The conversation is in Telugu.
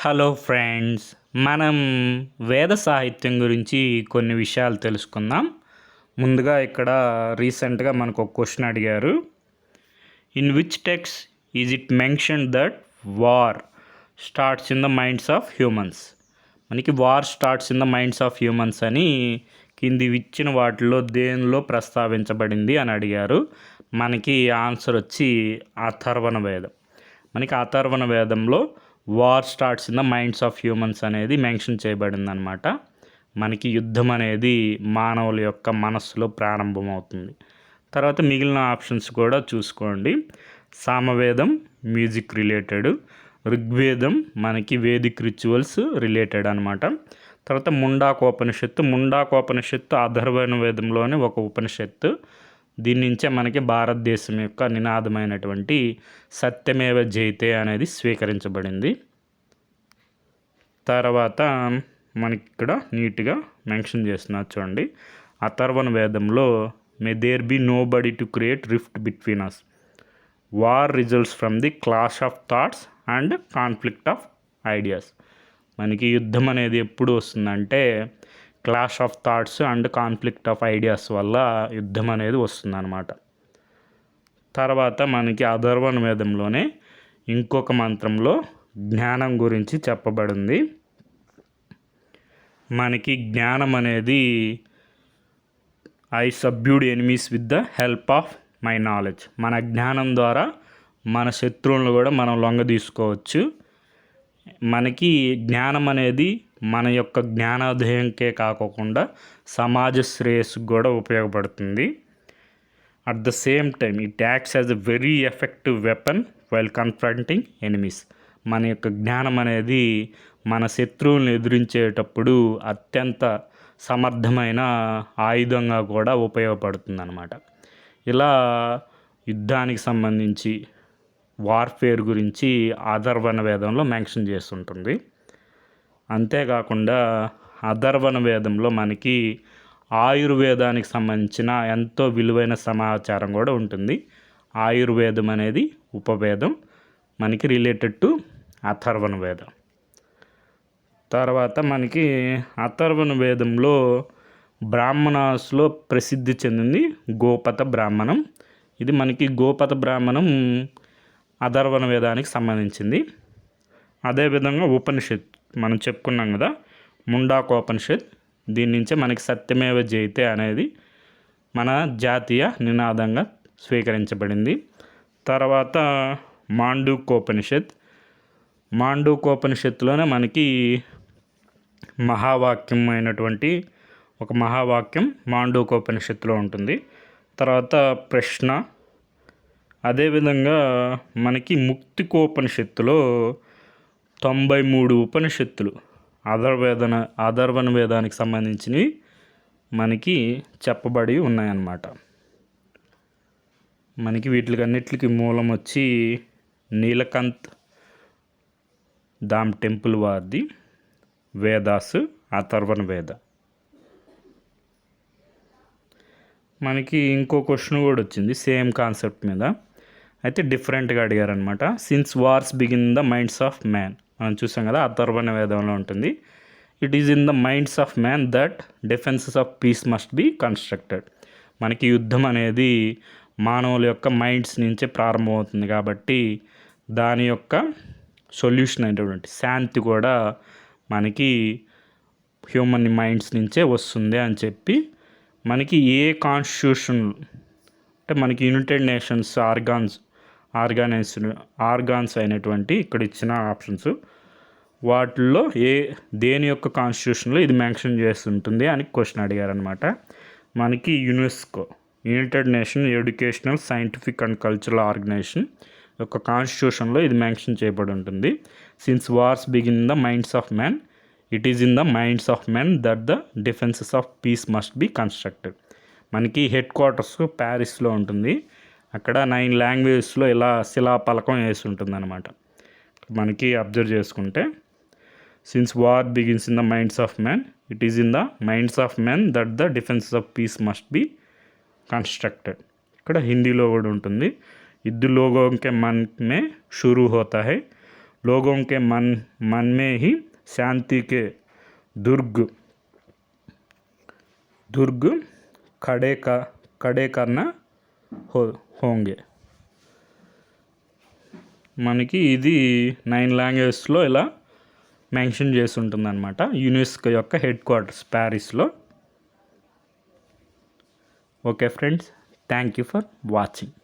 హలో ఫ్రెండ్స్, మనం వేద సాహిత్యం గురించి కొన్ని విషయాలు తెలుసుకుందాం. ముందుగా ఇక్కడ రీసెంట్గా మనకు ఒక క్వశ్చన్ అడిగారు. In which text is it mention that war starts in the minds of humans? మనకి war starts in the minds of humans అని కింది ఇచ్చిన వాటిలో దేనిలో ప్రస్తావించబడింది అని అడిగారు. మనకి ఆన్సర్ వచ్చి అథర్వణ వేదం. మనకి అథర్వణ వేదంలో war starts in the minds of humans అనేది మెన్షన్ చేయబడిందనమాట. మనకి యుద్ధం అనేది మానవుల యొక్క మనస్సులో ప్రారంభమవుతుంది. తర్వాత మిగిలిన ఆప్షన్స్ కూడా చూసుకోండి. సామవేదం మ్యూజిక్ రిలేటెడ్, ఋగ్వేదం మనకి వేదిక్ రిచువల్స్ రిలేటెడ్ అనమాట. తర్వాత ముండాకోపనిషత్తు అథర్వణ వేదంలోని ఒక ఉపనిషత్తు. దీని నుంచే మనకి భారతదేశం యొక్క నినాదమైనటువంటి సత్యమేవ జయతే అనేది స్వీకరించబడింది. తర్వాత మనకి ఇక్కడ నీట్గా మెన్షన్ చేస్తున్నారు చూడండి. అథర్వణ వేదంలో may there be nobody to create rift between us, war results from the clash of thoughts and conflict of ideas. మనకి యుద్ధం అనేది ఎప్పుడు వస్తుందంటే clash of thoughts and conflict of ideas వల్ల యుద్ధం అనేది వస్తుందన్నమాట. తర్వాత మనకి అథర్వణ వేదంలోనే ఇంకొక మంత్రంలో జ్ఞానం గురించి చెప్పబడింది. మనకి జ్ఞానం అనేది I subdued enemies with the help of my knowledge. మన జ్ఞానం ద్వారా మన శత్రువులను కూడా మనం లొంగ తీసుకోవచ్చు. మనకి జ్ఞానం అనేది మన యొక్క జ్ఞానోదయంకే కాకుండా సమాజ శ్రేయస్సుకు కూడా ఉపయోగపడుతుంది. At the same time it acts as a very effective weapon while confronting enemies. మన యొక్క జ్ఞానం అనేది మన శత్రువులను ఎదిరించేటప్పుడు అత్యంత సమర్థమైన ఆయుధంగా కూడా ఉపయోగపడుతుందన్నమాట. ఇలా యుద్ధానికి సంబంధించి వార్ఫేర్ గురించి అథర్వణ వేదంలో మెన్షన్ చేస్తుంటుంది. అంతేకాకుండా అథర్వణ వేదంలో మనకి ఆయుర్వేదానికి సంబంధించిన ఎంతో విలువైన సమాచారం కూడా ఉంటుంది. ఆయుర్వేదం అనేది ఉపవేదం మనకి రిలేటెడ్ టు అథర్వణ వేదం. తర్వాత మనకి అథర్వణ వేదంలో బ్రాహ్మణాస్లో ప్రసిద్ధి చెందింది గోపత బ్రాహ్మణం. ఇది మనకి గోపత బ్రాహ్మణం అథర్వణ వేదానికి సంబంధించింది. అదేవిధంగా ఉపనిషత్ మనం చెప్పుకున్నాం కదా, ముండాకోపనిషత్. దీని నుంచే మనకి సత్యమేవ జయతే అనేది మన జాతీయ నినాదంగా స్వీకరించబడింది. తర్వాత మాండూకోపనిషత్తులోనే మనకి మహావాక్యం అయినటువంటి ఒక మహావాక్యం మాండూకోపనిషత్తులో ఉంటుంది. తర్వాత ప్రశ్న. అదేవిధంగా మనకి ముక్తికోపనిషత్తులో 93 ఉపనిషత్తులు అథర్వణ వేదానికి సంబంధించినవి మనకి చెప్పబడి ఉన్నాయన్నమాట. మనకి వీటికన్నిటికి మూలం వచ్చి నీలకంత్ ధామ్ టెంపుల్ వారిది వేదాస్ అథర్వణ వేద. మనకి ఇంకో క్వశ్చన్ కూడా వచ్చింది సేమ్ కాన్సెప్ట్ మీద, అయితే డిఫరెంట్గా అడిగారనమాట. Since wars begin the minds of man. మనం చూసాం కదా అథర్వణ వేదంలో ఉంటుంది. It is in the minds of man that defenses of peace must be constructed. మనకి యుద్ధం అనేది మానవుల యొక్క మైండ్స్ నుంచే ప్రారంభమవుతుంది కాబట్టి దాని యొక్క సొల్యూషన్ అయినటువంటి శాంతి కూడా మనకి హ్యూమన్ మైండ్స్ నుంచే వస్తుంది అని చెప్పి మనకి ఏ కాన్స్టిట్యూషన్ అంటే మనకి యునైటెడ్ నేషన్స్ ఆర్గాన్స్ అయినటువంటి ఇక్కడ ఇచ్చిన ఆప్షన్స్ వాటిల్లో దేని యొక్క కాన్స్టిట్యూషన్లో ఇది మెన్షన్ చేస్తుంటుంది అని క్వశ్చన్ అడిగారనమాట. మనకి UNESCO United Nation Educational Scientific and Cultural Organization యొక్క కాన్స్టిట్యూషన్లో ఇది మెన్షన్ చేయబడి ఉంటుంది. Since wars begin in the minds of man, it is in the minds of man that the defences of peace must be constructed. మనకి హెడ్ క్వార్టర్స్ ప్యారిస్లో ఉంటుంది. అక్కడ 9 లాంగ్వేజెస్లో ఇలా శిలాపలకం వేసి ఉంటుంది అనమాట. మనకి అబ్జర్వ్ చేసుకుంటే since war begins in the minds of man, it is in the minds of man that the defences of peace must be constructed. ఇక్కడ హిందీలో కూడా ఉంటుంది. युद्ध लोगों के मन में शुरू होता है, लोगों के मन में ही शांति के दुर्ग खड़े करना होंगे. మనకి ఇది 9 లాంగ్వేజెస్లో ఇలా మెన్షన్ చేసి ఉంటుందన్నమాట. యునెస్కో యొక్క హెడ్ క్వార్టర్స్ ప్యారిస్లో. Okay friends, thank you for watching.